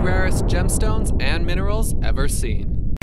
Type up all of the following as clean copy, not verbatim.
rarest gemstones and minerals ever seen.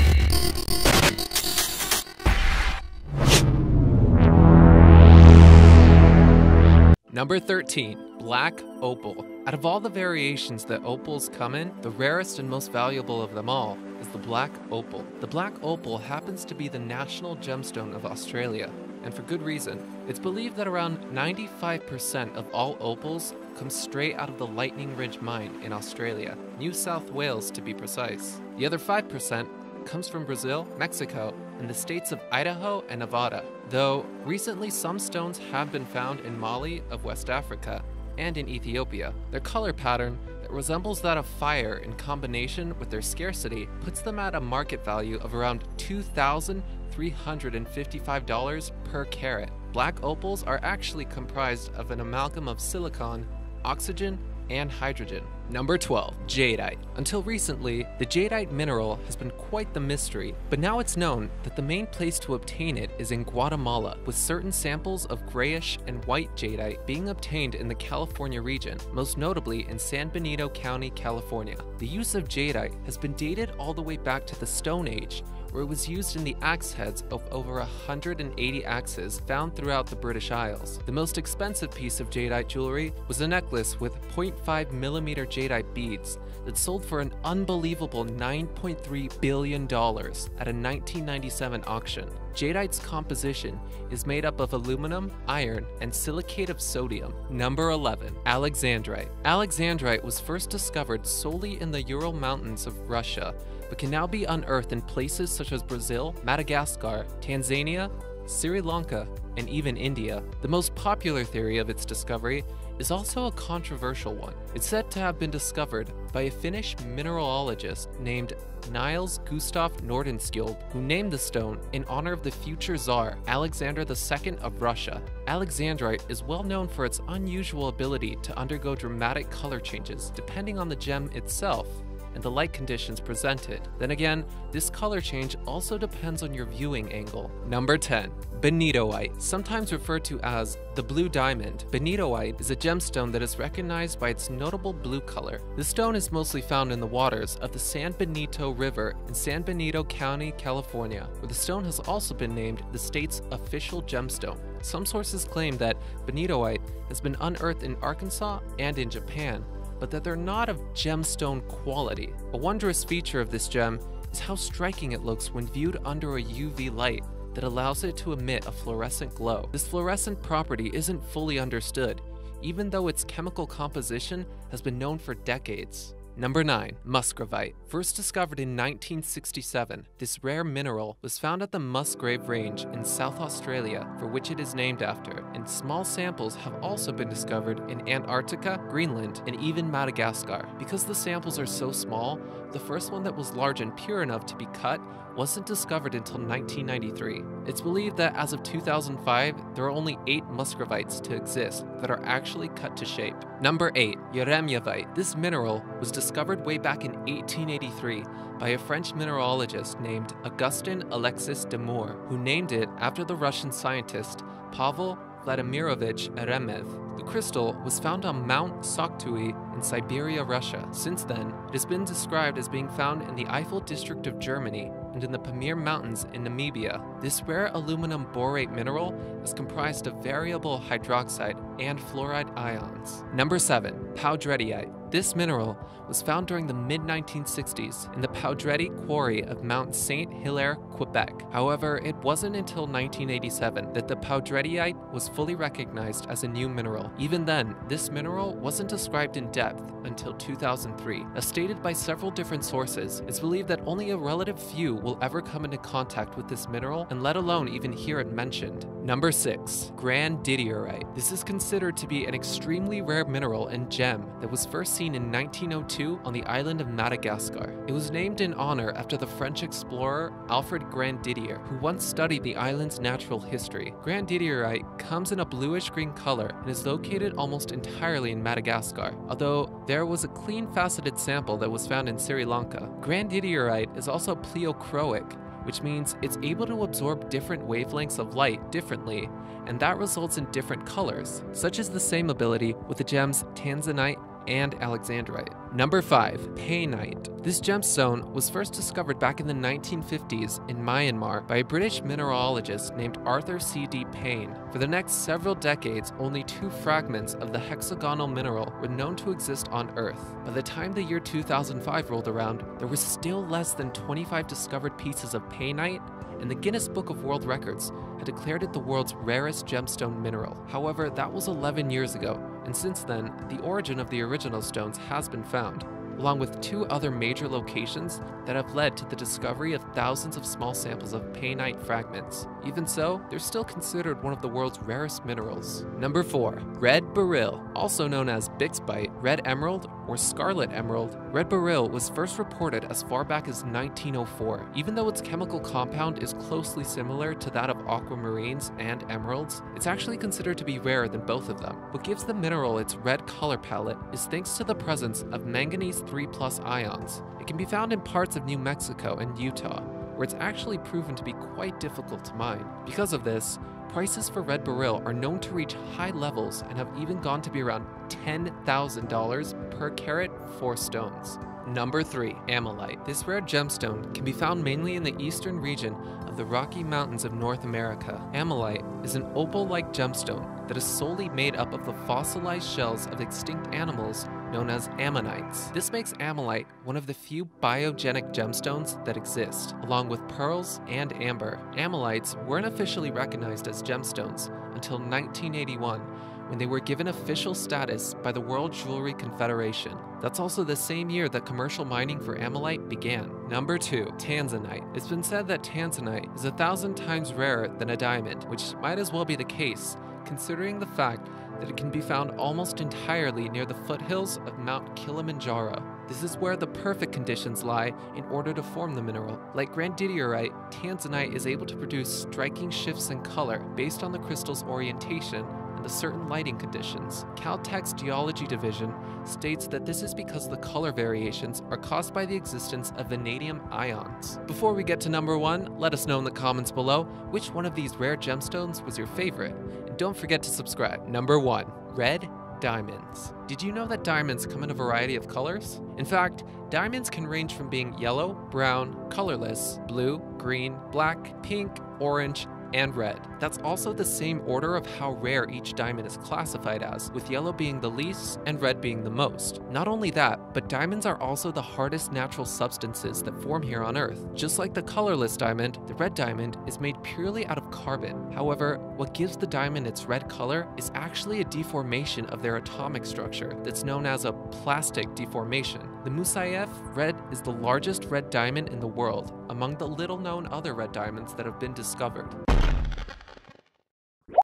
Number 13. Black opal. Out of all the variations that opals come in, the rarest and most valuable of them all is the black opal. The black opal happens to be the national gemstone of Australia, and for good reason. It's believed that around 95% of all opals come straight out of the Lightning Ridge mine in Australia, New South Wales to be precise. The other 5% comes from Brazil, Mexico, and the states of Idaho and Nevada, though recently some stones have been found in Mali of West Africa and in Ethiopia. Their color pattern that resembles that of fire in combination with their scarcity puts them at a market value of around $2,355 per carat. Black opals are actually comprised of an amalgam of silicon, oxygen, and hydrogen. Number 12. Jadeite. Until recently, the jadeite mineral has been quite the mystery, but now it's known that the main place to obtain it is in Guatemala, with certain samples of grayish and white jadeite being obtained in the California region, most notably in San Benito County, California. The use of jadeite has been dated all the way back to the Stone Age, where it was used in the axe heads of over 180 axes found throughout the British Isles. The most expensive piece of jadeite jewelry was a necklace with 0.5mm jadeite beads that sold for an unbelievable $9.3 billion at a 1997 auction. Jadeite's composition is made up of aluminum, iron, and silicate of sodium. Number 11. Alexandrite. Alexandrite was first discovered solely in the Ural Mountains of Russia, but can now be unearthed in places such as Brazil, Madagascar, Tanzania, Sri Lanka, and even India. The most popular theory of its discovery is also a controversial one. It's said to have been discovered by a Finnish mineralogist named Niels Gustav Nordenskjöld, who named the stone in honor of the future Tsar, Alexander II of Russia. Alexandrite is well known for its unusual ability to undergo dramatic color changes depending on the gem itself and the light conditions presented. Then again, this color change also depends on your viewing angle. Number 10. Benitoite. Sometimes referred to as the blue diamond, benitoite is a gemstone that is recognized by its notable blue color. This stone is mostly found in the waters of the San Benito River in San Benito County, California, where the stone has also been named the state's official gemstone. Some sources claim that benitoite has been unearthed in Arkansas and in Japan, but that they're not of gemstone quality. A wondrous feature of this gem is how striking it looks when viewed under a UV light that allows it to emit a fluorescent glow. This fluorescent property isn't fully understood, even though its chemical composition has been known for decades. Number 9. Muscovite. First discovered in 1967, this rare mineral was found at the Musgrave Range in South Australia, for which it is named after, and small samples have also been discovered in Antarctica, Greenland, and even Madagascar. Because the samples are so small, the first one that was large and pure enough to be cut wasn't discovered until 1993. It's believed that as of 2005, there are only 8 muscovites to exist that are actually cut to shape. Number 8. Uraniumite. This mineral was discovered way back in 1883 by a French mineralogist named Augustin Alexis de Moor, who named it after the Russian scientist Pavel Vladimirovich Eremev. The crystal was found on Mount Soktui in Siberia, Russia. Since then, it has been described as being found in the Eifel district of Germany and in the Pamir Mountains in Namibia. This rare aluminum borate mineral is comprised of variable hydroxide and fluoride ions. Number 7. Paudrettite. This mineral was found during the mid-1960s in the Paudretti quarry of Mount Saint Hilaire, Quebec. However, it wasn't until 1987 that the Paudrettite was fully recognized as a new mineral. Even then, this mineral wasn't described in depth until 2003. As stated by several different sources, it's believed that only a relative few will ever come into contact with this mineral, and let alone even hear it mentioned. Number 6. Grandidierite. This is considered to be an extremely rare mineral and gem that was first seen in 1902 on the island of Madagascar. It was named in honor after the French explorer Alfred Grandidier, who once studied the island's natural history. Grandidierite comes in a bluish-green color and is located almost entirely in Madagascar, although there was a clean faceted sample that was found in Sri Lanka. Grandidierite is also pleochroic, which means it's able to absorb different wavelengths of light differently, and that results in different colors, such as the same ability with the gems tanzanite and alexandrite. Number 5. Painite. This gemstone was first discovered back in the 1950s in Myanmar by a British mineralogist named Arthur C.D. Payne. For the next several decades, only 2 fragments of the hexagonal mineral were known to exist on Earth. By the time the year 2005 rolled around, there were still less than 25 discovered pieces of painite, and the Guinness Book of World Records had declared it the world's rarest gemstone mineral. However, that was 11 years ago, and since then, the origin of the original stones has been found, along with 2 other major locations that have led to the discovery of thousands of small samples of painite fragments. Even so, they're still considered one of the world's rarest minerals. Number 4. Red beryl. Also known as bixbyite, red emerald, or scarlet emerald, red beryl was first reported as far back as 1904. Even though its chemical compound is closely similar to that of aquamarines and emeralds, it's actually considered to be rarer than both of them. What gives the mineral its red color palette is thanks to the presence of manganese 3+ ions. It can be found in parts of New Mexico and Utah, where it's actually proven to be quite difficult to mine. Because of this, prices for red beryl are known to reach high levels and have even gone to be around $10,000 per carat for stones. Number 3. Ammonite. This rare gemstone can be found mainly in the eastern region of the Rocky Mountains of North America. Ammonite is an opal-like gemstone that is solely made up of the fossilized shells of extinct animals known as ammonites. This makes ammonite one of the few biogenic gemstones that exist, along with pearls and amber. Ammonites weren't officially recognized as gemstones until 1981, when they were given official status by the World Jewelry Confederation. That's also the same year that commercial mining for ammonite began. Number 2. Tanzanite. It's been said that tanzanite is 1,000 times rarer than a diamond, which might as well be the case, considering the fact that it can be found almost entirely near the foothills of Mount Kilimanjaro. This is where the perfect conditions lie in order to form the mineral. Like grandidiorite, tanzanite is able to produce striking shifts in color based on the crystal's orientation and the certain lighting conditions. Caltech's Geology Division states that this is because the color variations are caused by the existence of vanadium ions. Before we get to number 1, let us know in the comments below which one of these rare gemstones was your favorite. And don't forget to subscribe. Number 1. Red diamonds. Did you know that diamonds come in a variety of colors? In fact, diamonds can range from being yellow, brown, colorless, blue, green, black, pink, orange, and red. That's also the same order of how rare each diamond is classified as, with yellow being the least and red being the most. Not only that, but diamonds are also the hardest natural substances that form here on Earth. Just like the colorless diamond, the red diamond is made purely out of carbon. However, what gives the diamond its red color is actually a deformation of their atomic structure that's known as a plastic deformation. The Musaeff red is the largest red diamond in the world, among the little-known other red diamonds that have been discovered.